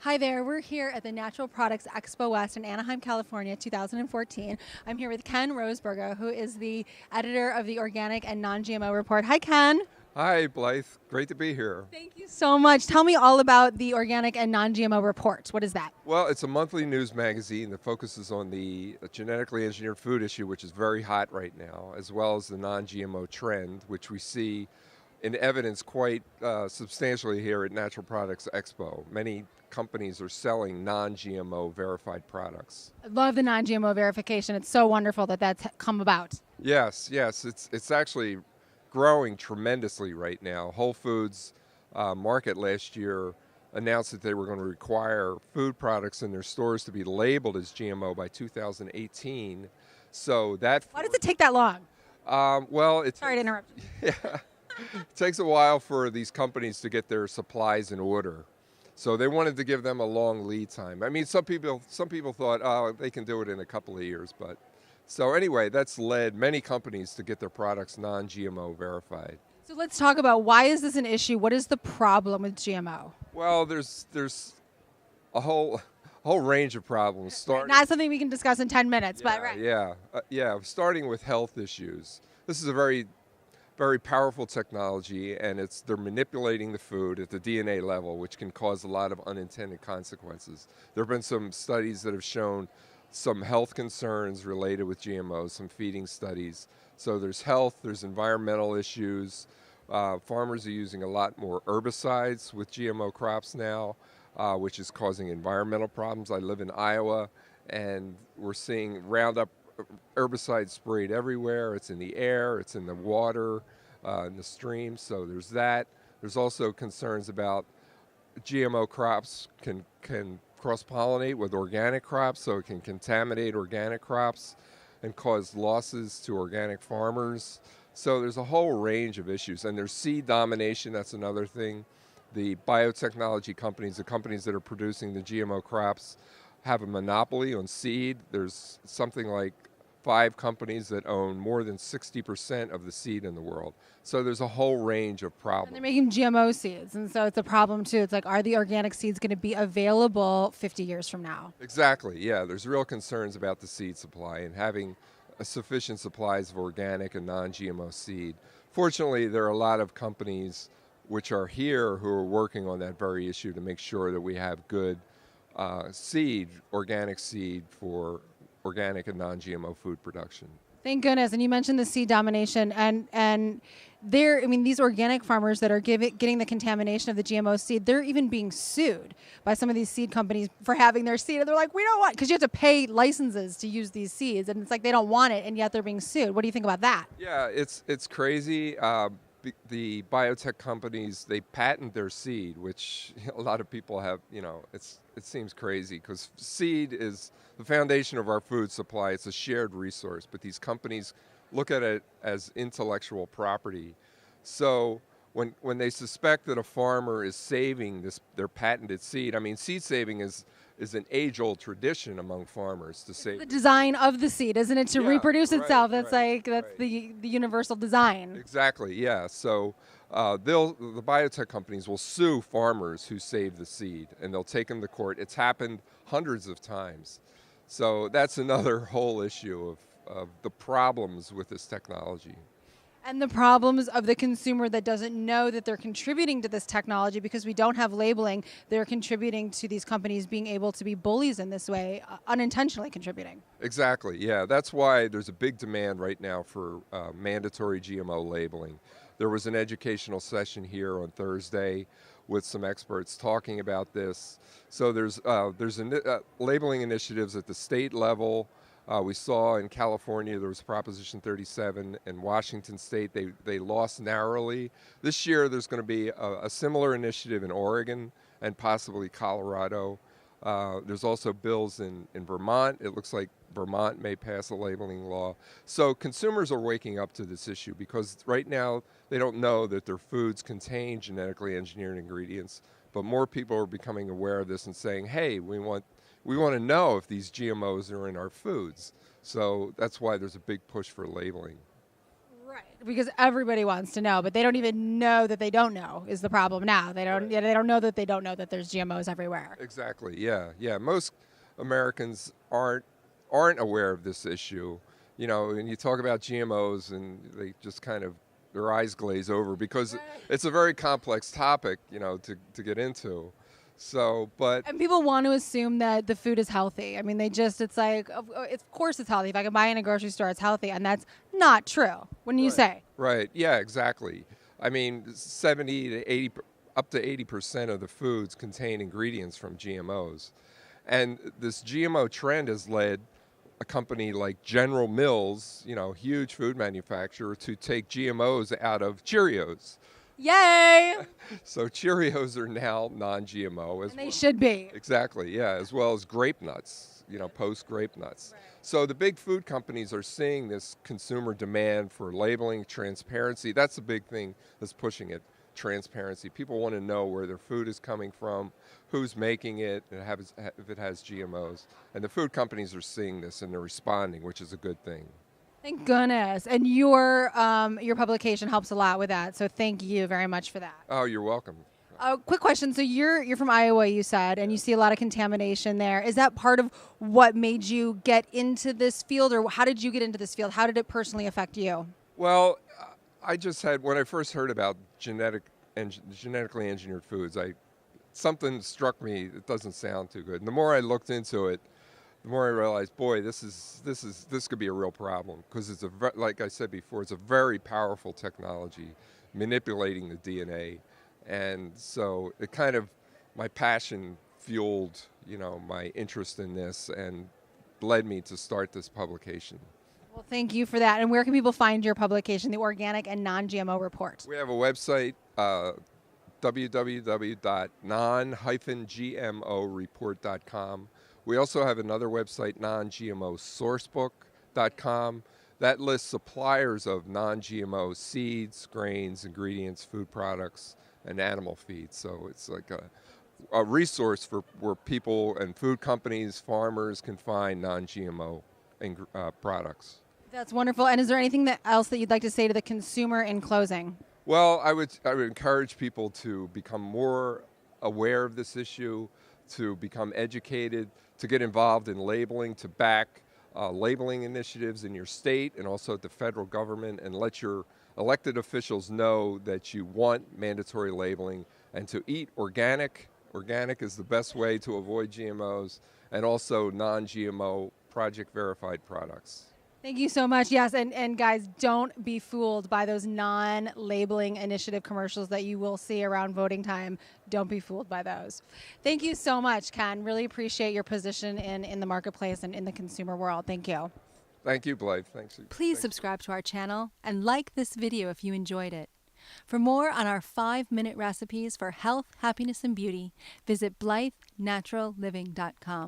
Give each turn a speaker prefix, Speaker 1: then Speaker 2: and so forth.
Speaker 1: Hi there, we're here at the Natural Products Expo West in Anaheim, California, 2014. I'm here with Ken Roseboro, who is the editor of the Organic and Non-GMO Report. Hi, Ken.
Speaker 2: Hi, Blythe. Great to be here.
Speaker 1: Thank you so much. Tell me all about the Organic and Non-GMO Report. What is that?
Speaker 2: Well, it's a monthly news magazine that focuses on the genetically engineered food issue, which is very hot right now, as well as the non-GMO trend, which we see in evidence quite substantially here at Natural Products Expo. Many companies are selling non-GMO verified products.
Speaker 1: I love the non-GMO verification. It's so wonderful that that's come about.
Speaker 2: Yes, it's actually growing tremendously right now. Whole Foods Market last year announced that they were going to require food products in their stores to be labeled as GMO by 2018. So that.
Speaker 1: Why does it take that long?
Speaker 2: Sorry
Speaker 1: to interrupt.
Speaker 2: Yeah, it takes a while for these companies to get their supplies in order. So they wanted to give them a long lead time. I mean, some people thought, oh, they can do it in a couple of years, but. So anyway, that's led many companies to get their products non-GMO verified.
Speaker 1: So let's talk about why is this an issue? What is the problem with GMO?
Speaker 2: Well, there's a whole range of problems.
Speaker 1: Not something we can discuss in 10 minutes, but right.
Speaker 2: Yeah. Starting with health issues. This is a very, very powerful technology, and they're manipulating the food at the DNA level, which can cause a lot of unintended consequences. There have been some studies that have shown some health concerns related with GMOs, some feeding studies. So there's health, there's environmental issues. Farmers are using a lot more herbicides with GMO crops now, which is causing environmental problems. I live in Iowa, and we're seeing Roundup herbicide sprayed everywhere. It's in the air, it's in the water, in the streams, so there's that. There's also concerns about GMO crops can cross-pollinate with organic crops, so it can contaminate organic crops and cause losses to organic farmers. So there's a whole range of issues. And there's seed domination, that's another thing. The biotechnology companies, the companies that are producing the GMO crops, have a monopoly on seed. There's something like 5 companies that own more than 60% of the seed in the world. So there's a whole range of problems.
Speaker 1: And they're making GMO seeds, and so it's a problem too. It's like, are the organic seeds going to be available 50 years from now?
Speaker 2: Exactly, yeah. There's real concerns about the seed supply and having sufficient supplies of organic and non-GMO seed. Fortunately, there are a lot of companies which are here who are working on that very issue to make sure that we have good seed, organic seed for organic and non-GMO food production.
Speaker 1: Thank goodness. And you mentioned the seed domination, and these organic farmers that are getting the contamination of the GMO seed, they're even being sued by some of these seed companies for having their seed. And they're like, we don't want, because you have to pay licenses to use these seeds, and it's like they don't want it, and yet they're being sued. What do you think about that?
Speaker 2: Yeah, it's crazy. The biotech companies, they patent their seed, which a lot of people have, it seems crazy because seed is the foundation of our food supply. It's a shared resource, but these companies look at it as intellectual property. So when they suspect that a farmer is saving their patented seed, seed saving is an age-old tradition among farmers to save.
Speaker 1: The design of the seed, isn't it, to reproduce itself? That's
Speaker 2: right.
Speaker 1: the universal design.
Speaker 2: Exactly, yeah. So the biotech companies will sue farmers who save the seed, and they'll take them to court. It's happened hundreds of times. So that's another whole issue of the problems with this technology.
Speaker 1: And the problems of the consumer that doesn't know that they're contributing to this technology because we don't have labeling. They're contributing to these companies being able to be bullies in this way, unintentionally contributing.
Speaker 2: Exactly, yeah. That's why there's a big demand right now for mandatory GMO labeling. There was an educational session here on Thursday with some experts talking about this. So there's labeling initiatives at the state level. We saw in California there was Proposition 37. In Washington State, they lost narrowly. This year there's going to be a similar initiative in Oregon and possibly Colorado. There's also bills in Vermont. It looks like Vermont may pass a labeling law. So consumers are waking up to this issue because right now they don't know that their foods contain genetically engineered ingredients, but more people are becoming aware of this and saying, hey, we want to know if these GMOs are in our foods. So that's why there's a big push for labeling.
Speaker 1: Right, because everybody wants to know, but they don't even know that they don't know is the problem now. They don't.
Speaker 2: Right.
Speaker 1: Yeah, they don't know that they don't know that there's GMOs everywhere.
Speaker 2: Exactly. Yeah. Most Americans aren't aware of this issue. You know, and you talk about GMOs, and they just kind of their eyes glaze over because it's a very complex topic, you know, to get into. So, but
Speaker 1: And people want to assume that the food is healthy. I mean, it's like, of course it's healthy. If I can buy it in a grocery store, it's healthy. And that's not true. Wouldn't you say?
Speaker 2: Right. Yeah, exactly. I mean, 70 to 80, up to 80% of the foods contain ingredients from GMOs. And this GMO trend has led a company like General Mills, you know, huge food manufacturer, to take GMOs out of Cheerios.
Speaker 1: Yay!
Speaker 2: So Cheerios are now non-GMO.
Speaker 1: And they should be.
Speaker 2: Exactly, yeah, as well as grape nuts, you know, post-grape nuts.
Speaker 1: Right.
Speaker 2: So the big food companies are seeing this consumer demand for labeling, transparency. That's the big thing that's pushing it, transparency. People want to know where their food is coming from, who's making it, and if it has GMOs. And the food companies are seeing this and they're responding, which is a good thing.
Speaker 1: Thank goodness. And your publication helps a lot with that. So thank you very much for that.
Speaker 2: Oh, you're welcome.
Speaker 1: Quick question. So you're from Iowa, you said, and you see a lot of contamination there. Is that part of what made you get into this field, or how did you get into this field? How did it personally affect you?
Speaker 2: Well, I just had, when I first heard about genetically engineered foods, something struck me. It doesn't sound too good. And the more I looked into it, the more I realized, boy, this could be a real problem, because it's like I said before, it's a very powerful technology, manipulating the DNA, and so it kind of, my passion fueled, you know, my interest in this and led me to start this publication.
Speaker 1: Well, thank you for that. And where can people find your publication, the Organic and Non-GMO Report?
Speaker 2: We have a website, www.non-gmoreport.com. We also have another website, non-gmosourcebook.com. That lists suppliers of non-GMO seeds, grains, ingredients, food products, and animal feed. So it's like a resource for where people and food companies, farmers can find non-GMO products.
Speaker 1: That's wonderful. And is there anything else that you'd like to say to the consumer in closing?
Speaker 2: Well, I would encourage people to become more aware of this issue, to become educated, to get involved in labeling, to back labeling initiatives in your state and also at the federal government, and let your elected officials know that you want mandatory labeling, and to eat organic. Organic is the best way to avoid GMOs, and also non-GMO project verified products.
Speaker 1: Thank you so much. Yes, and guys, don't be fooled by those non-labeling initiative commercials that you will see around voting time. Don't be fooled by those. Thank you so much, Ken. Really appreciate your position in the marketplace and in the consumer world. Thank you.
Speaker 2: Thank you, Blythe. Thanks.
Speaker 3: Please subscribe to our channel and like this video if you enjoyed it. For more on our 5-minute recipes for health, happiness, and beauty, visit BlytheNaturalLiving.com.